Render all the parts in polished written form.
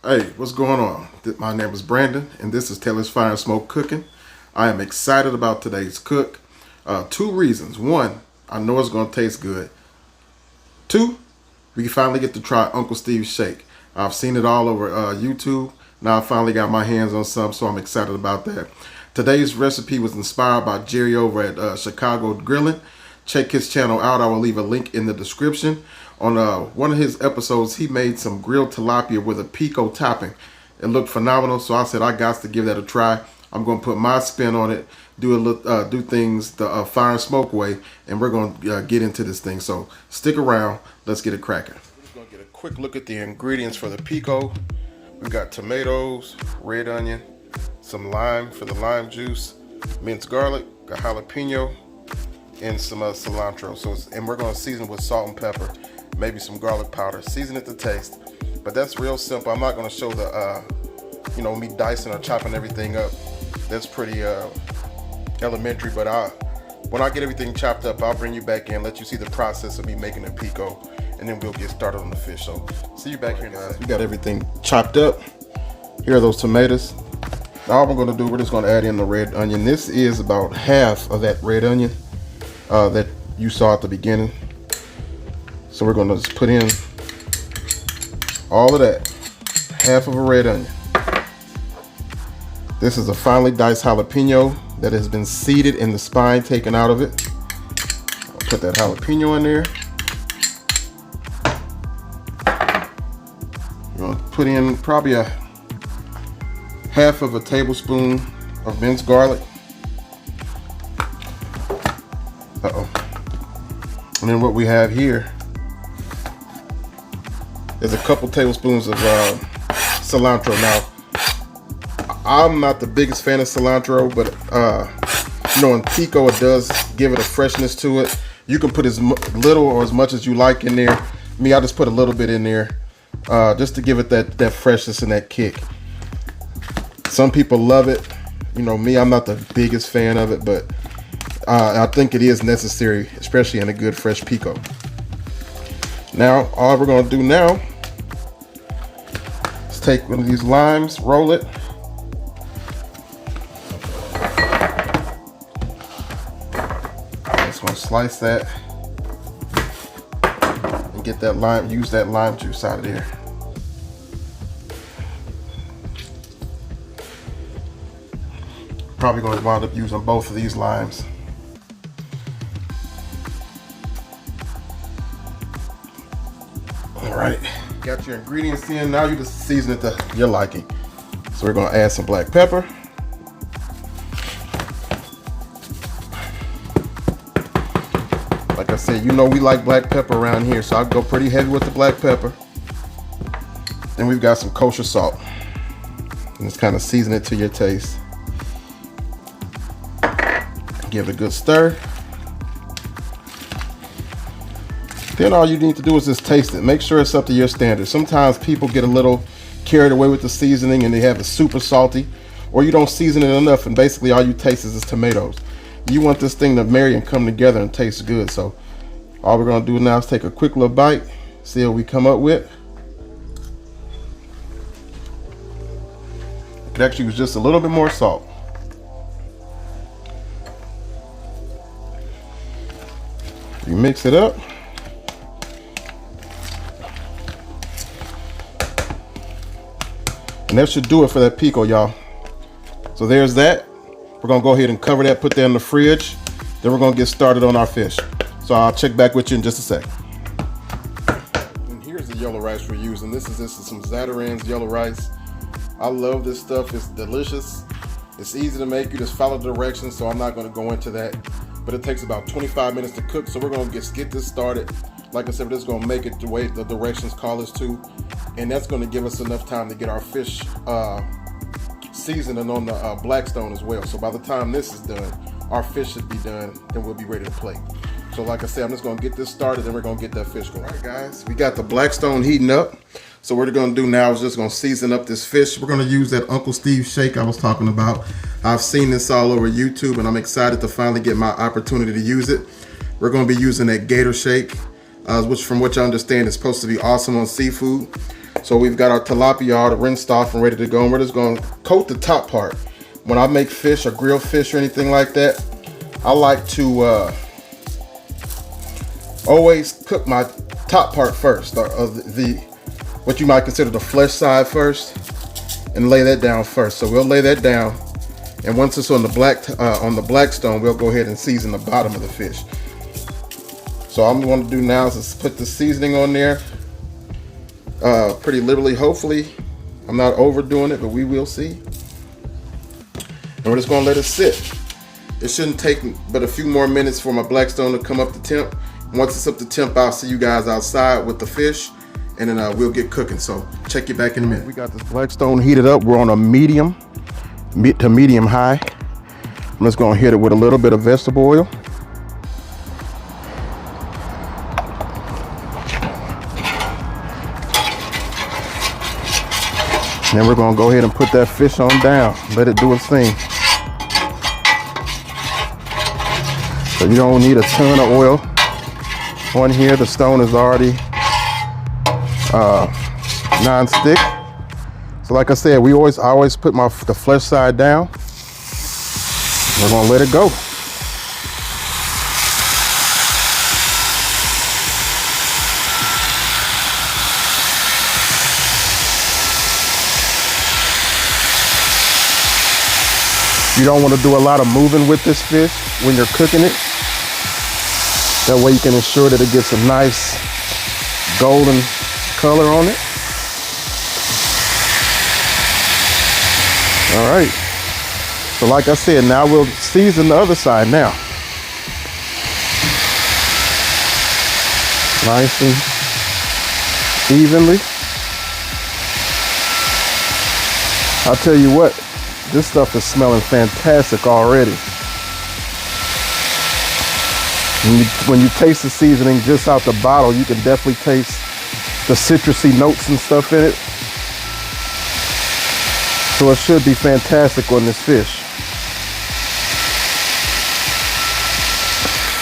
Hey, what's going on? My name is Brandon, and this is Taylorsfiresmoke Cooking. I am excited about today's cook. Two reasons. One, I know it's going to taste good. Two, we finally get to try Uncle Steve's shake. I've seen it all over YouTube. Now I finally got my hands on some, so I'm excited about that. Today's recipe was inspired by Jerry over at Chicago Grilling. Check his channel out. I will leave a link in the description. On one of his episodes, he made some grilled tilapia with a Pico topping. It looked phenomenal, so I said I got to give that a try. I'm going to put my spin on it, do things the fire and smoke way, and we're going to get into this thing. So stick around. Let's get it cracking. We're just going to get a quick look at the ingredients for the Pico. We've got tomatoes, red onion, some lime for the lime juice, minced garlic, a jalapeno, and some cilantro. And we're going to season with salt and pepper. Maybe some garlic powder, season it to taste. But that's real simple. I'm not going to show the, me dicing or chopping everything up. That's pretty elementary, but when I get everything chopped up, I'll bring you back in, let you see the process of me making a Pico, and then we'll get started on the fish. So see you back here, guys. We got everything chopped up. Here are those tomatoes. Now all we're going to do, we're just going to add in the red onion. This is about half of that red onion that you saw at the beginning. So we're going to just put in all of that, half of a red onion. This is a finely diced jalapeno that has been seeded and the spine taken out of it. I'll put that jalapeno in there. I'm going to put in probably a half of a tablespoon of minced garlic. And then what we have here is a couple tablespoons of cilantro. Now, I'm not the biggest fan of cilantro, but in Pico, it does give it a freshness to it. You can put as little or as much as you like in there. Me, I just put a little bit in there just to give it that freshness and that kick. Some people love it. Me, I'm not the biggest fan of it, but I think it is necessary, especially in a good fresh Pico. Now, all we're going to do now is take one of these limes, roll it. Just going to slice that and get that lime, use that lime juice out of there. Probably going to wind up using both of these limes. All right, got your ingredients in. Now you just season it to your liking. So we're going to add some black pepper. Like I said, we like black pepper around here, so I'll go pretty heavy with the black pepper. Then we've got some kosher salt. And just kind of season it to your taste. Give it a good stir. Then all you need to do is just taste it. Make sure it's up to your standards. Sometimes people get a little carried away with the seasoning and they have it super salty, or you don't season it enough and basically all you taste is tomatoes. You want this thing to marry and come together and taste good. So all we're going to do now is take a quick little bite, see what we come up with. It could actually use just a little bit more salt. You mix it up. And that should do it for that Pico, y'all. So there's that. We're gonna go ahead and cover that, put that in the fridge. Then we're gonna get started on our fish. So I'll check back with you in just a sec. And here's the yellow rice we're using. This is some Zatarain's yellow rice. I love this stuff. It's delicious. It's easy to make. You just follow the directions, so I'm not gonna go into that. But it takes about 25 minutes to cook, so we're gonna get this started. Like I said, we're just gonna make it the way the directions call us to, and that's gonna give us enough time to get our fish seasoned and on the Blackstone as well. So by the time this is done, our fish should be done, then we'll be ready to plate. So like I said, I'm just gonna get this started, and we're gonna get that fish going. All right, guys, we got the Blackstone heating up. So what we're gonna do now is just gonna season up this fish. We're gonna use that Uncle Steve's shake I was talking about. I've seen this all over YouTube, and I'm excited to finally get my opportunity to use it. We're gonna be using that Gator shake, which from what you understand is supposed to be awesome on seafood. So we've got our tilapia all rinsed off and ready to go, and we're just going to coat the top part. When I make fish or grill fish or anything like that, I like to always cook my top part first, or the what you might consider the flesh side first, and lay that down first. So we'll lay that down, and once it's on the Blackstone, we'll go ahead and season the bottom of the fish. So all I'm going to do now is just put the seasoning on there, pretty liberally. Hopefully, I'm not overdoing it, but we will see. And we're just going to let it sit. It shouldn't take but a few more minutes for my Blackstone to come up to temp. Once it's up to temp, I'll see you guys outside with the fish, and then we'll get cooking. So check you back in a minute. We got this Blackstone heated up. We're on a medium to medium high. I'm just going to hit it with a little bit of vegetable oil. And then we're going to go ahead and put that fish on down. Let it do its thing. So you don't need a ton of oil on here. The stone is already non-stick. So like I said, I always put the flesh side down. We're gonna let it go. You don't want to do a lot of moving with this fish when you're cooking it. That way you can ensure that it gets a nice golden color on it. All right. So like I said, now we'll season the other side now. Nice and evenly. I'll tell you what, this stuff is smelling fantastic already. When you taste the seasoning just out the bottle, you can definitely taste the citrusy notes and stuff in it. So it should be fantastic on this fish.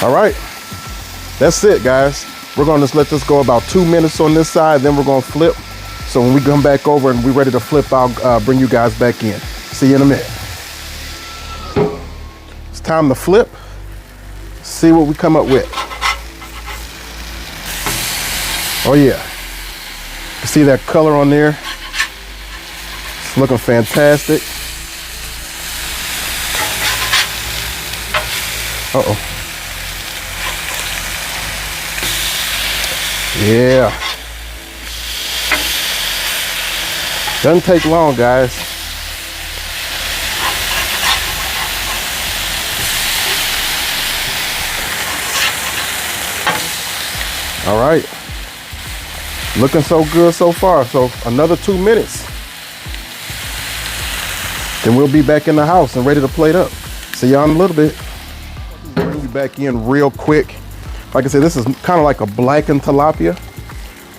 All right, that's it, guys. We're gonna just let this go about 2 minutes on this side, then we're gonna flip. So when we come back over and we're ready to flip, I'll bring you guys back in. See you in a minute. It's time to flip. See what we come up with. Oh yeah. See that color on there? It's looking fantastic. Uh-oh. Yeah. Doesn't take long, guys. All right, looking so good so far. So another 2 minutes, then we'll be back in the house and ready to plate up. See y'all in a little bit. Bring you back in real quick. Like I said, this is kind of like a blackened tilapia.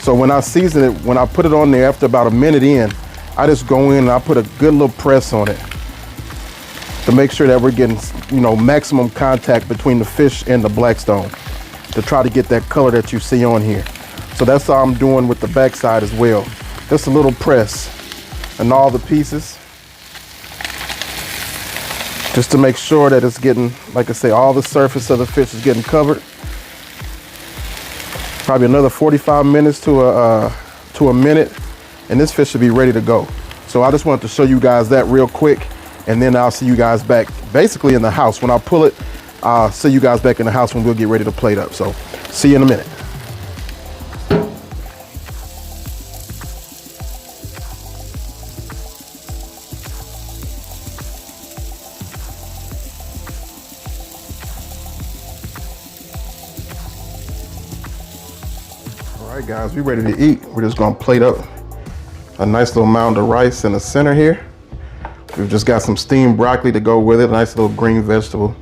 So when I season it, when I put it on there after about a minute in, I just go in and I put a good little press on it to make sure that we're getting, maximum contact between the fish and the Blackstone, to try to get that color that you see on here. So that's all I'm doing with the backside as well. Just a little press in all the pieces, just to make sure that it's getting, like I say, all the surface of the fish is getting covered. Probably another 45 minutes to a minute, and this fish should be ready to go. So I just wanted to show you guys that real quick, and then I'll see you guys back basically in the house. When I pull it, I'll see you guys back in the house when we'll get ready to plate up. So see you in a minute. All right, guys, we're ready to eat. We're just gonna plate up a nice little mound of rice in the center here. We've just got some steamed broccoli to go with it, a nice little green vegetable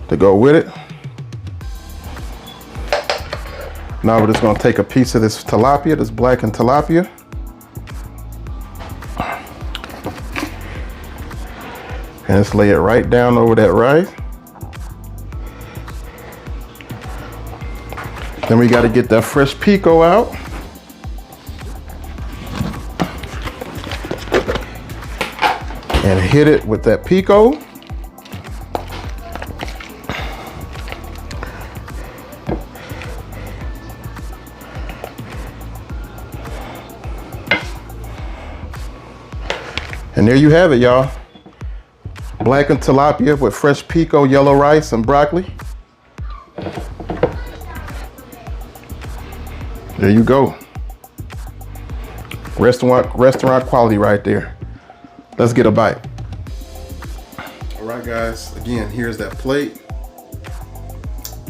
to go with it. Now we're just gonna take a piece of this tilapia, this blackened tilapia. And just lay it right down over that rice. Then we gotta get that fresh Pico out. and hit it with that Pico. And there you have it, y'all. Blackened tilapia with fresh Pico, yellow rice, and broccoli. There you go. Restaurant quality right there. Let's get a bite. All right, guys. Again, here's that plate.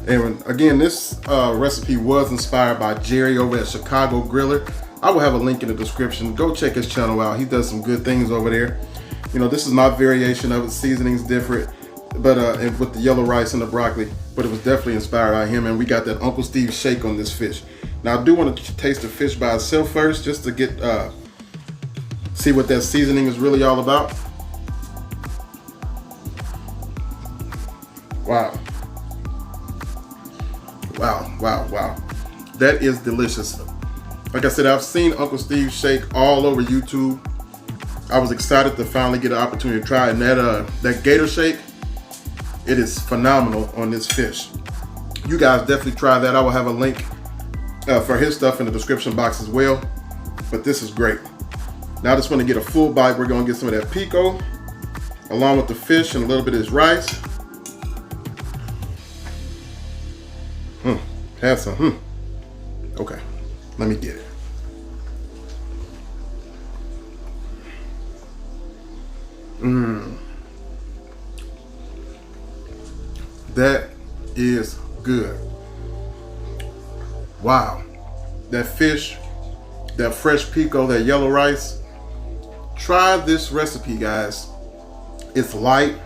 And again, this recipe was inspired by Jerry over at Chicago Griller. I will have a link in the description. Go check his channel out. He does some good things over there. You know, this is my variation of it. Seasoning's different, but and with the yellow rice and the broccoli. But it was definitely inspired by him. And we got that Uncle Steve's shake on this fish. Now I do want to taste the fish by itself first, just to get see what that seasoning is really all about. Wow. Wow, wow, wow. That is delicious. Like I said, I've seen Uncle Steve's shake all over YouTube. I was excited to finally get an opportunity to try it. And that Gator shake, it is phenomenal on this fish. You guys definitely try that. I will have a link for his stuff in the description box as well. But this is great. Now I just want to get a full bite. We're going to get some of that Pico along with the fish and a little bit of his rice. Have some. Okay, let me get it. That is good. Wow. That fish, that fresh Pico, that yellow rice. Try this recipe, guys. It's light,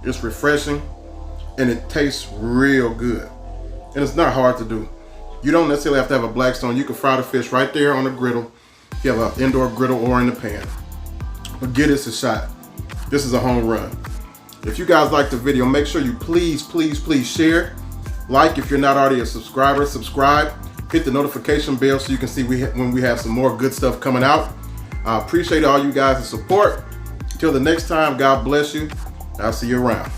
it's refreshing, and it tastes real good. And it's not hard to do. You don't necessarily have to have a Blackstone. You can fry the fish right there on the griddle. You have an indoor griddle or in the pan. But give this a shot. This is a home run. If you guys like the video, make sure you please share. Like if you're not already a subscriber, subscribe. Hit the notification bell so you can see when we have some more good stuff coming out. I appreciate all you guys' support. Till the next time, God bless you. I'll see you around.